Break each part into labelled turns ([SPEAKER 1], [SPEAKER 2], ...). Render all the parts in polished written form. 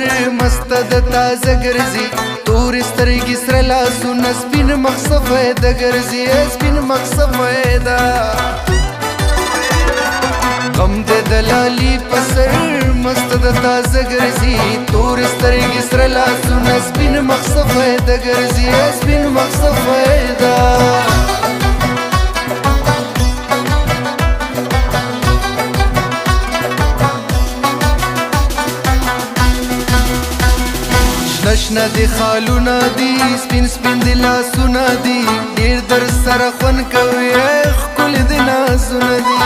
[SPEAKER 1] سر مست د تازه ګرځي تور سترګې سره لاسونه سپین مخ سفیده ګرځي سپین مخ سفیده غم د دلالي په سر مست د تازه ګرځي تور سترګې سره لاسونه سپین مخ سفیده ګرځي سپین مخ سفیده شنه دی خالونه دی سپین سپین دی لاسونه دی ډیر در سره خوند کوي ښکلي دی نازونه دي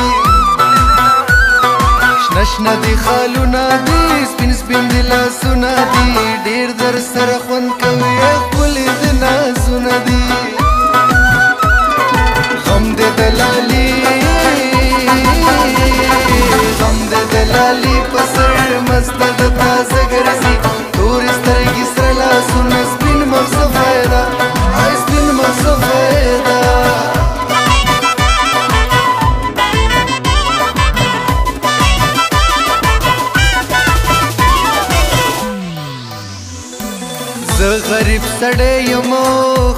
[SPEAKER 1] شنه دی خالونه دی سپین سپین دی لاسونه دی ډیر در سره خوند کوي ښکلي دی نازونه دي غم د دلالي غم د دلالي په سر مست د تازه ګرځي تور سترګې سره لاسونه سپین مخ سفیده سپین مخ سفیده زه غریب سړی یم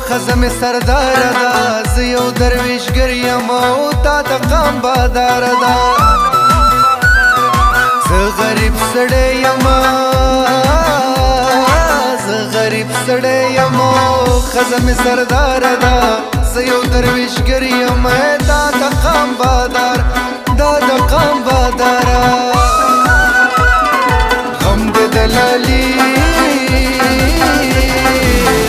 [SPEAKER 1] ښځه مې سرداره ده زه یو درویشګر یم او تا د قام باداره ده زه غریب سړی یم غریب سړی یم ښځه مې سرداره ده زه یو درویشګر یم دا د قام بادار دا د قام باداره غم د دلالي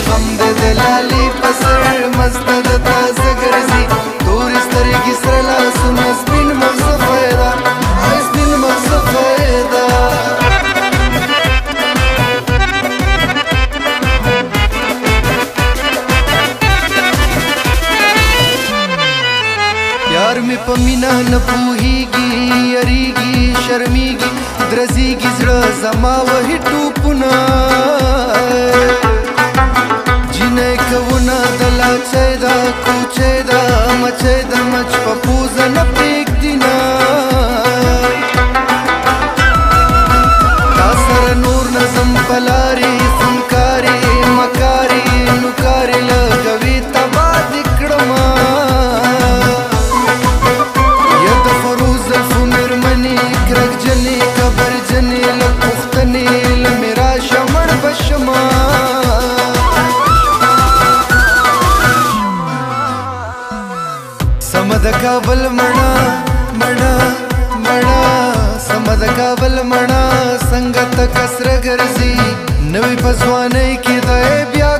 [SPEAKER 1] غم د دلالي په سر مست د تازه ګرځي تور سترګې سره لاسونه سپین مخ سفیده سپین مخ سفیده یار می په مینا نه پوهیږي یریږي شرمیږي درزیږي زړه زما وهي ټوپونه جینۍ کوونه د لاچۍ ده کوچۍ ده مچۍ د مچ په پوزه نه پرېږدي نه تا سره نور نه ځم په لارې خونکارې مکارې نوکارې لګوي تباه دې کړمه سمد کابل مڼه مڼه مڼه سمد کابل مڼه څنګه ته کسره ګرځي نوی په ځوانۍ کې دی بیا